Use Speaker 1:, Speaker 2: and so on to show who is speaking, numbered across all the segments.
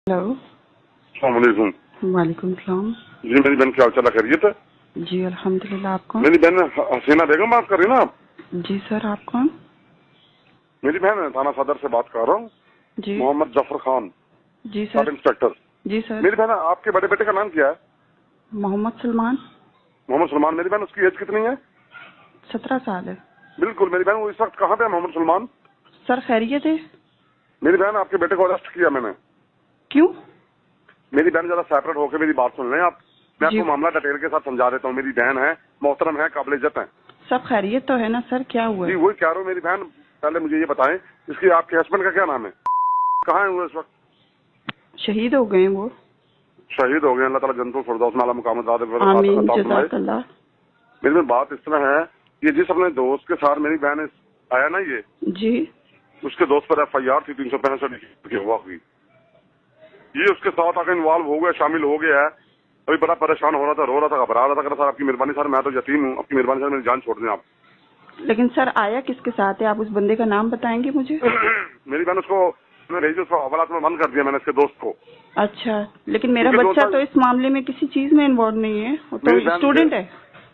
Speaker 1: Hello.
Speaker 2: अस्सलामुअलैकुम।
Speaker 1: वालेकुम सलाम।
Speaker 2: जी मेरी बहन, क्या हाल चाल है? खैरियत है?
Speaker 1: जी अल्हम्दुलिल्लाह। आप कौन?
Speaker 2: मेरी बहन हसीना बेगम बात कर रही है ना आप?
Speaker 1: जी सर, आप कौन?
Speaker 2: मेरी बहन थाना सदर से बात कर रहा हूँ,
Speaker 1: जी
Speaker 2: मोहम्मद जफर खान,
Speaker 1: जी
Speaker 2: सब
Speaker 1: सर।
Speaker 2: इंस्पेक्टर।
Speaker 1: जी सर।
Speaker 2: मेरी बहन, आपके बड़े बेटे का नाम क्या है?
Speaker 1: मोहम्मद सलमान।
Speaker 2: मोहम्मद सलमान। मेरी बहन, उसकी एज कितनी है?
Speaker 1: 17 साल है।
Speaker 2: बिल्कुल। मेरी बहन, वो इस वक्त कहाँ पे है मोहम्मद सलमान?
Speaker 1: सर खैरियत है?
Speaker 2: मेरी बहन, आपके बेटे को अरेस्ट किया मैंने।
Speaker 1: क्यों?
Speaker 2: मेरी बहन, जरा सेपरेट होकर मेरी बात सुन लें आप। मैं
Speaker 1: जी
Speaker 2: आपको मामला डिटेल के साथ समझा देता हूँ। मेरी बहन है, मोहतरम है, काबिल इज्जत है।
Speaker 1: सब खैरियत तो है ना सर? क्या हुआ
Speaker 2: जी
Speaker 1: है?
Speaker 2: वही कह रहा हूँ। मेरी बहन, पहले मुझे ये बताएं, इसकी आपके हस्बैंड का क्या नाम है? कहाँ है वो इस वक्त?
Speaker 1: शहीद हो गए वो।
Speaker 2: शहीद हो गए। अल्लाह ताला जन्नतुल फिरदौस में आला मुकाम
Speaker 1: आमीन
Speaker 2: अता फरमाए।
Speaker 1: जज़ाकल्लाह।
Speaker 2: मेरी में बात इस तरह है, ये जिस अपने दोस्त के साथ मेरी बहन आया ना, ये
Speaker 1: जी
Speaker 2: उसके दोस्त पर FIR थी 365 की हुआ हुई। ये उसके साथ आकर इन्वॉल्व हो गया, शामिल हो गया है। अभी बड़ा परेशान हो रहा था, रो रहा था, घबरा रहा था। सर आपकी मेहरबानी सर, मैं तो यतीम हूँ, आपकी मेहरबानी सर मेरी जान छोड़ दें आप।
Speaker 1: लेकिन सर आया किसके साथ है? आप उस बंदे का नाम बताएंगे मुझे?
Speaker 2: मेरी बहन, उसको भेजी, उसको हवालात में बंद कर दिया मैंने, इसके दोस्त को।
Speaker 1: अच्छा, लेकिन मेरा
Speaker 2: क्योंकि
Speaker 1: बच्चा
Speaker 2: दोस्त
Speaker 1: तो इस मामले में किसी चीज में इन्वॉल्व नहीं है, वो
Speaker 2: मेरी
Speaker 1: तो
Speaker 2: बहन
Speaker 1: स्टूडेंट है।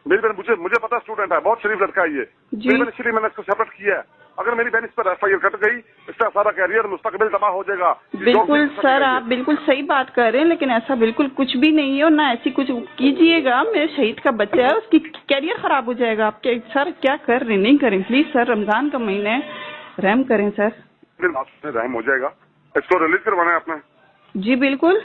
Speaker 2: मेरी बहन मुझे पता, स्टूडेंट है, बहुत शरीफ लड़का है ये।
Speaker 1: जी
Speaker 2: मेरी बहन, इसलिए मैंने इसको सेपरेट किया है। अगर मेरी बहन इस पर FIR कट गई, इसका सारा कैरियर मुस्तकबिल तबाह हो जाएगा।
Speaker 1: बिल्कुल सर, आप बिल्कुल सही बात कर रहे हैं, लेकिन ऐसा बिल्कुल कुछ भी नहीं है और ना ऐसी कुछ कीजिएगा। मेरे शहीद का बच्चा है, उसकी कैरियर खराब हो जाएगा। आप क्या सर क्या कर रहे हैं? नहीं करें प्लीज सर, रमजान का महीना है, रहम करें सर।
Speaker 2: रहम हो जाएगा। इसको रिलीज करवाना है आपने?
Speaker 1: जी बिल्कुल।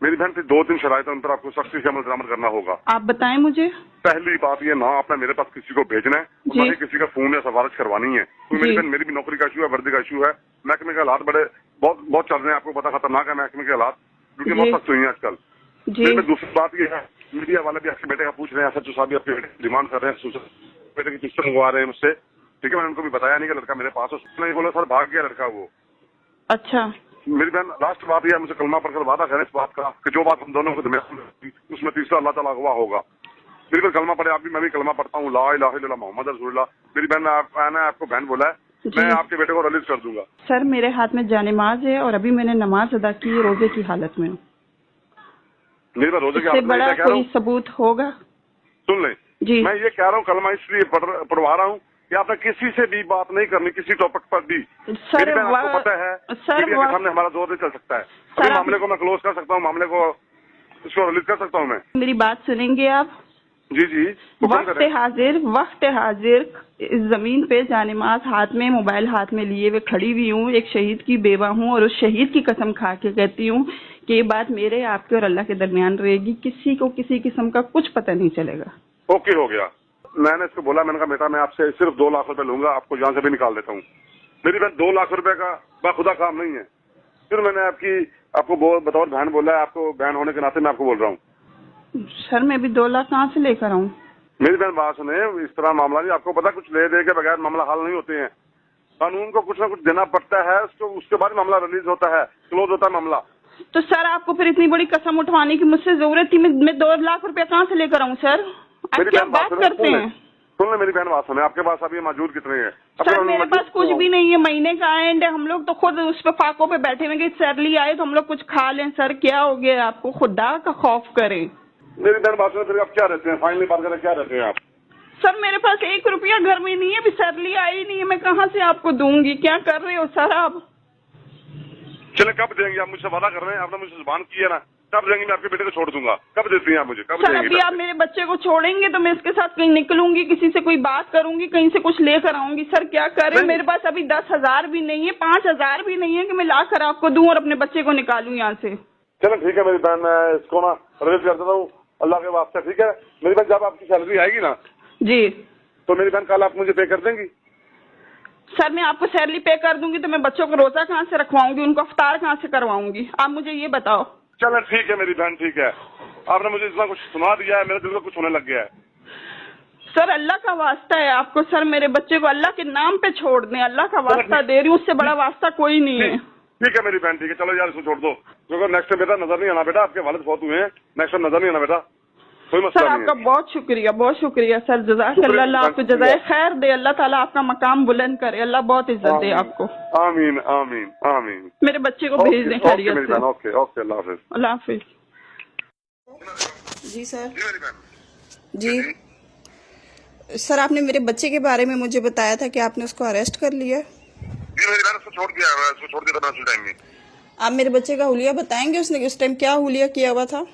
Speaker 2: मेरी बहन, फिर 2-3 शराइत उन पर आपको सख्ती से अमल दरामद करना होगा।
Speaker 1: आप बताएं मुझे।
Speaker 2: पहली बात ये, ना आपने मेरे पास किसी को भेजना है,
Speaker 1: जी
Speaker 2: ना ही किसी का फोन या सिफारिश करवानी है। तो मेरी
Speaker 1: जी
Speaker 2: बहन, मेरी भी नौकरी का इशू है, वर्दी का इशू है। महकमे के हालात बड़े बहुत चल रहे हैं, आपको पता, खतरनाक है महकमे के हालात, क्योंकि
Speaker 1: जी
Speaker 2: बहुत सख्त हुई है आजकल।
Speaker 1: जी
Speaker 2: मेरी बहन, दूसरी बात ये है, मीडिया वाले भी आपके बेटे का पूछ रहे हैं, SHO साहब भी आपके बेटे की डिमांड कर रहे हैं, बेटे की पिक्चर मंगवा रहे हैं मुझसे। ठीक है, मैंने उनको भी बताया नहीं कि लड़का मेरे पास है। उसने बोला सर भाग गया लड़का वो।
Speaker 1: अच्छा
Speaker 2: मेरी बहन, लास्ट बात यह है, मुझे कलमा पढ़कर वादा करें इस बात का कि जो बात हम दोनों को दरमियान में, उसमें तीसरा अल्लाह ताला गवाह होगा। मेरी बहन, कलमा पढ़े आप भी, मैं भी कलमा पढ़ता हूँ, ला इलाहा इल्लल्लाह मोहम्मद रसूलुल्लाह। मेरी बहन, मैंने आपको बहन बोला है, मैं
Speaker 1: जी
Speaker 2: आपके बेटे को रिलीज कर दूंगा।
Speaker 1: सर, मेरे हाथ में जानेमाज है और अभी मैंने नमाज अदा की है, रोजे की हालत में हूँ।
Speaker 2: मेरी बहन, रोजे की
Speaker 1: इससे
Speaker 2: हालत में
Speaker 1: बड़ा
Speaker 2: मैं कह रहा
Speaker 1: कोई
Speaker 2: हूँ,
Speaker 1: सबूत होगा?
Speaker 2: सुन लें,
Speaker 1: जी
Speaker 2: मैं ये कह रहा हूँ, कलमा इसलिए पढ़वा रहा हूँ कि आपने किसी से भी बात नहीं करनी, किसी टॉपिक पर भी।
Speaker 1: सर
Speaker 2: मेरी बहन, आपको पता है
Speaker 1: सर
Speaker 2: मीडिया के सामने हमारा जोर नहीं चल सकता है। अभी
Speaker 1: सर
Speaker 2: मामले को मैं क्लोज कर सकता हूँ, मामले को इसको रिलीज कर सकता हूँ मैं।
Speaker 1: मेरी बात सुनेंगे आप?
Speaker 2: जी जी, हुक्म करें।
Speaker 1: वक्त हाजिर इस जमीन पे जानेमाज हाथ में, मोबाइल हाथ में लिए हुए खड़ी हुई हूँ। एक शहीद की बेवा हूँ और उस शहीद की कसम खा के कहती हूँ कि ये बात मेरे, आपके और अल्लाह के दरमियान रहेगी। किसी को किसी किस्म का कुछ पता नहीं चलेगा।
Speaker 2: ओके, हो गया। मैंने इसको बोला, मैंने कहा बेटा, मैं आपसे सिर्फ 2 लाख रुपए लूंगा, आपको यहाँ से भी निकाल देता हूँ। मेरी बहन, 2 लाख रुपए का बाखुदा काम नहीं है। फिर मैंने आपको बतौर बहन बोला है, आपको बहन होने के नाते मैं आपको बोल रहा हूँ।
Speaker 1: सर मैं भी 2 लाख कहाँ से लेकर आऊँ?
Speaker 2: मेरी बहन बात सुने, इस तरह मामला नहीं, आपको पता, कुछ ले दे के बगैर मामला हल नहीं होते हैं। कानून को कुछ ना कुछ देना पड़ता है, उसके बाद मामला रिलीज होता है, क्लोज होता है मामला।
Speaker 1: तो सर आपको फिर इतनी बड़ी कसम उठवाने की मुझसे जरूरत थी? मैं 2 लाख रुपया कहाँ से लेकर आऊँ सर? आप क्या बात करते हैं?
Speaker 2: सुन ले मेरी बहन, बात सुने, आपके पास अभी मौजूद कितने हैं?
Speaker 1: सर मेरे पास कुछ भी नहीं है, महीने का एंड है, हम लोग तो खुद उस पे फाकों पे बैठे हुए कि सैलरी आए तो हम लोग कुछ खा लें। सर क्या हो गया आपको? खुदा का खौफ करें।
Speaker 2: मेरी बहन बात सुने, फिर आप क्या रहते हैं, फाइनली बात करें, क्या रहते हैं आप?
Speaker 1: सर मेरे पास 1 रुपया घर में नहीं है, अभी सैलरी आई नहीं है, मैं कहाँ से आपको दूंगी? क्या कर रहे हो सर आप?
Speaker 2: चले, कब देंगे आप? मुझसे वादा कर रहे हैं, आपने मुझे जुबान की है ना, कब देंगे? मैं आपके बेटे को छोड़ दूंगा। कब देती हैं आप मुझे? कब
Speaker 1: सर
Speaker 2: देंगे?
Speaker 1: अभी आप मेरे बच्चे को छोड़ेंगे तो मैं इसके साथ कहीं निकलूंगी, किसी से कोई बात करूंगी, कहीं से कुछ लेकर आऊंगी। सर क्या करें, मेरे पास अभी 10,000 भी नहीं है, 5,000 भी नहीं है कि मैं लाकर आपको दूं और अपने बच्चे को निकालूं यहाँ से।
Speaker 2: चलो ठीक है मेरी बहन, मैं इसको ना रिलीज कर देता हूँ अल्लाह के वास्ते। ठीक है मेरी बहन, जब आपकी सैलरी आएगी ना
Speaker 1: जी
Speaker 2: तो मेरी बहन कल आप मुझे पे कर देंगी?
Speaker 1: सर मैं आपको सैलरी पे कर दूंगी तो मैं बच्चों को रोजा कहाँ से रखवाऊंगी, उनको अफ्तार कहाँ से करवाऊंगी? आप मुझे ये बताओ।
Speaker 2: चलो ठीक है मेरी बहन, ठीक है, आपने मुझे इतना कुछ सुना दिया है, मेरे दिल को कुछ होने लग गया है।
Speaker 1: सर अल्लाह का वास्ता है आपको, सर मेरे बच्चे को अल्लाह के नाम पे छोड़ दें, अल्लाह का वास्ता दे रही हूँ, उससे बड़ा वास्ता कोई नहीं है।
Speaker 2: ठीक है मेरी बहन, ठीक है, चलो यार इसको छोड़ दो, क्योंकि नेक्स्ट टाइम बेटा नजर नहीं आना बेटा, आपके वालिद बहुत हुए हैं, नेक्स्ट टाइम नजर नहीं आना बेटा। कोई
Speaker 1: सर
Speaker 2: मसला नहीं
Speaker 1: आपका
Speaker 2: है।
Speaker 1: बहुत शुक्रिया सर, जज़ाकल्लाह, अल्लाह आपको जज़ाए खैर दे, अल्लाह ताला आपका मकाम बुलंद करे, अल्लाह बहुत इज्जत दे आपको।
Speaker 2: आमीन आमीन आमीन।
Speaker 1: मेरे बच्चे को भेज दें
Speaker 2: ओके
Speaker 1: खैरियत
Speaker 2: मेरी
Speaker 1: से।
Speaker 2: बहन, ओके ओके, अल्लाह हाफिज।
Speaker 1: अल्लाह हाफिज।
Speaker 3: जी सर।
Speaker 2: जी मेरी बहन।
Speaker 3: जी सर, आपने मेरे बच्चे के बारे में मुझे बताया था कि आपने उसको अरेस्ट कर लिया।
Speaker 2: जी मेरी बहन, उसको छोड़ दिया है, उसको छोड़ दिया था मैं उसी टाइम में।
Speaker 3: आप मेरे बच्चे का हुलिया बताएंगे, उसने उस टाइम क्या हुलिया किया हुआ था?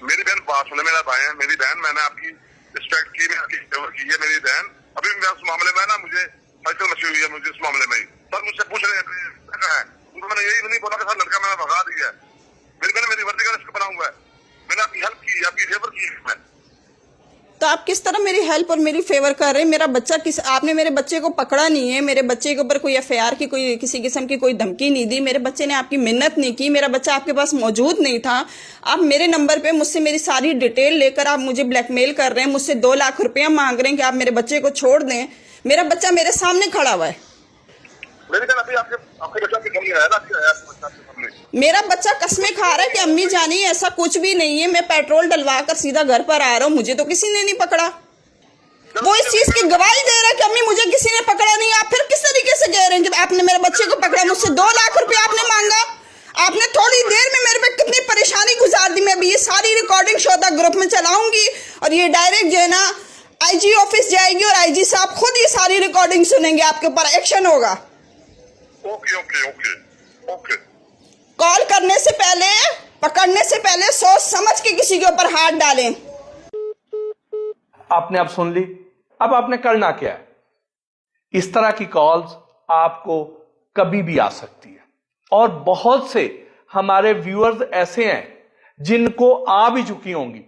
Speaker 2: मेरी बहन बात सुने, मेरा भाई है, मेरी बहन, मैंने आपकी रिस्पेक्ट की, मैं आपकी फेवर की है मेरी बहन। अभी मैं उस मामले में ना, मुझे फैसल मची हुई है मुझे इस मामले में ही। सर मुझसे पूछ रहे हैं, उनको मैंने यही नहीं बोला कि सर लड़का मैंने भगा दिया है। मेरी बहन मेरी वर्दी का रिस्क बना हुआ है, मैंने आपकी हेल्प की, आपकी फेवर की है।
Speaker 3: तो आप किस तरह मेरी हेल्प और मेरी फेवर कर रहे हैं? मेरा बच्चा आपने मेरे बच्चे को पकड़ा नहीं है, मेरे बच्चे के ऊपर कोई एफआईआर की कोई किसी किस्म की कोई धमकी नहीं दी, मेरे बच्चे ने आपकी मिन्नत नहीं की, मेरा बच्चा आपके पास मौजूद नहीं था। आप मेरे नंबर पे मुझसे मेरी सारी डिटेल लेकर आप मुझे ब्लैकमेल कर रहे हैं, मुझसे 2 लाख रुपया मांग रहे हैं कि आप मेरे बच्चे को छोड़ दें। मेरा बच्चा मेरे सामने खड़ा हुआ है।
Speaker 2: मेरी बहन अभी आपके बच्चा की कमी है ना,
Speaker 3: मेरा बच्चा कसमें खा रहा है कि अम्मी जानी ऐसा कुछ भी नहीं है, मैं पेट्रोल डलवा कर सीधा घर पर आ रहा हूँ, मुझे तो किसी ने नहीं पकड़ा। वो इस चीज की गवाही दे रहा है कि अम्मी मुझे किसी ने पकड़ा नहीं। आप फिर किस तरीके से कह रहे हैं कि आपने मेरे बच्चे को पकड़ा? मुझसे 2 लाख रुपया आपने मांगा। आपने थोड़ी देर में मेरे पे कितनी परेशानी गुजार दी। मैं अभी ये सारी रिकॉर्डिंग शोधा ग्रुप में चलाऊंगी और ये डायरेक्ट जो है ना आईजी ऑफिस जाएगी और आईजी साहब खुद ये सारी रिकॉर्डिंग सुनेंगे, आपके ऊपर एक्शन होगा।
Speaker 2: Okay okay okay okay.
Speaker 3: Call करने से पहले, पकड़ने से पहले सोच समझ के किसी के ऊपर हाथ डालें।
Speaker 4: आपने अब सुन ली। अब आपने करना क्या है? इस तरह की कॉल्स आपको कभी भी आ सकती है और बहुत से हमारे व्यूअर्स ऐसे हैं जिनको आ भी चुकी होंगी।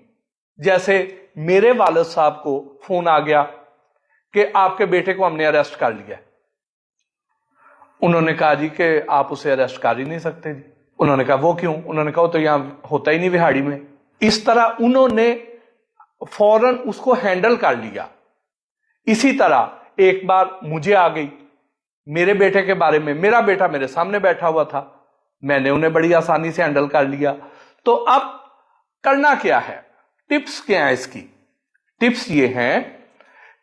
Speaker 4: जैसे मेरे वालिद साहब को फोन आ गया कि आपके बेटे को हमने अरेस्ट कर लिया। उन्होंने कहा जी कि आप उसे अरेस्ट कर ही नहीं सकते जी। उन्होंने कहा वो क्यों? उन्होंने कहा तो यहां होता ही नहीं विहाड़ी में। इस तरह उन्होंने फौरन उसको हैंडल कर लिया। इसी तरह एक बार मुझे आ गई मेरे बेटे के बारे में। मेरा बेटा मेरे सामने बैठा हुआ था, मैंने उन्हें बड़ी आसानी से हैंडल कर लिया। तो अब करना क्या है? टिप्स क्या है इसकी? टिप्स ये हैं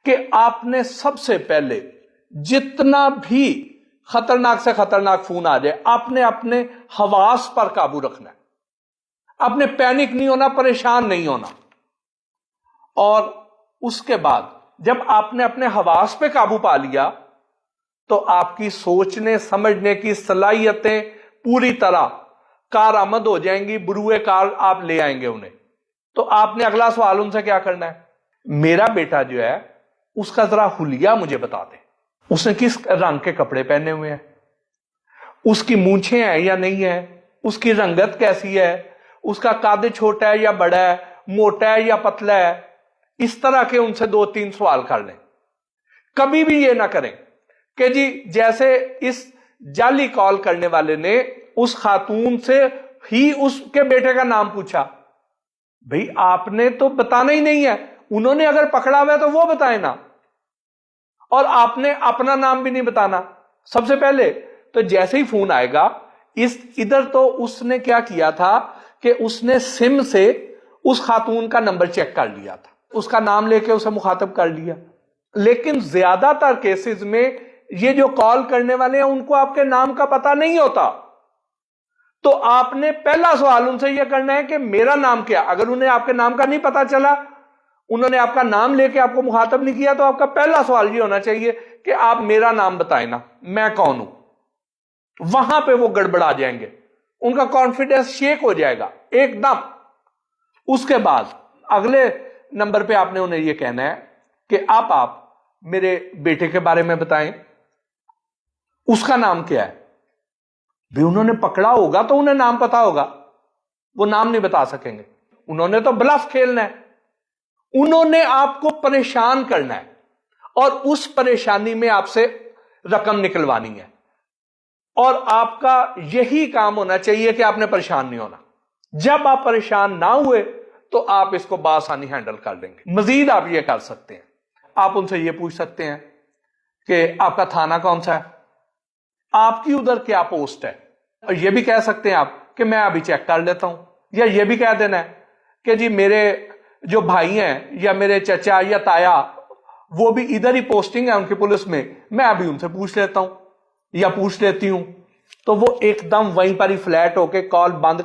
Speaker 4: कि आपने सबसे पहले जितना भी खतरनाक से खतरनाक फोन आ जाए, आपने अपने हवास पर काबू रखना है। आपने पैनिक नहीं होना, परेशान नहीं होना। और उसके बाद जब आपने अपने हवास पे काबू पा लिया तो आपकी सोचने समझने की सलाहियतें पूरी तरह कारआमद हो जाएंगी, बुरुए कार आप ले आएंगे उन्हें। तो आपने अगला सवाल उनसे क्या करना है? मेरा बेटा जो है उसका जरा हुलिया मुझे बता दे, उसने किस रंग के कपड़े पहने हुए हैं, उसकी मूंछें हैं या नहीं है, उसकी रंगत कैसी है, उसका कद छोटा है या बड़ा है, मोटा है या पतला है। इस तरह के उनसे 2-3 सवाल कर लें। कभी भी ये ना करें कि जी जैसे इस जाली कॉल करने वाले ने उस खातून से ही उसके बेटे का नाम पूछा। भाई आपने तो बताना ही नहीं है, उन्होंने अगर पकड़ा हुआ है तो वो बताए ना। और आपने अपना नाम भी नहीं बताना सबसे पहले। तो जैसे ही फोन आएगा इधर तो उसने क्या किया था कि उसने सिम से उस खातून का नंबर चेक कर लिया था, उसका नाम लेके उसे मुखातब कर लिया। लेकिन ज्यादातर केसेस में ये जो कॉल करने वाले हैं उनको आपके नाम का पता नहीं होता। तो आपने पहला सवाल उनसे यह करना है कि मेरा नाम क्या। अगर उन्हें आपके नाम का नहीं पता चला, उन्होंने आपका नाम लेके आपको मुखातब नहीं किया, तो आपका पहला सवाल ये होना चाहिए कि आप मेरा नाम बताएं ना, मैं कौन हूं। वहां पे वो गड़बड़ा जाएंगे, उनका कॉन्फिडेंस शेक हो जाएगा एकदम। उसके बाद अगले नंबर पे आपने उन्हें यह कहना है कि आप मेरे बेटे के बारे में बताएं, उसका नाम क्या है। भी उन्होंने पकड़ा होगा तो उन्हें नाम पता होगा, वो नाम नहीं बता सकेंगे। उन्होंने तो ब्लफ खेलना है, उन्होंने आपको परेशान करना है और उस परेशानी में आपसे रकम निकलवानी है। और आपका यही काम होना चाहिए कि आपने परेशान नहीं होना। जब आप परेशान ना हुए तो आप इसको बासानी हैंडल कर लेंगे। मजीद आप ये कर सकते हैं, आप उनसे ये पूछ सकते हैं कि आपका थाना कौन सा है, आपकी उधर क्या पोस्ट है। और ये भी कह सकते हैं आप कि मैं अभी चेक कर लेता हूं, या ये भी कह देना है कि जी मेरे जो भाई हैं या मेरे चचा या ताया, वो भी इधर ही पोस्टिंग है उनकी पुलिस में, मैं अभी उनसे पूछ लेता हूं या पूछ लेती हूं, तो वो एकदम वहीं पर ही फ्लैट होके कॉल बंद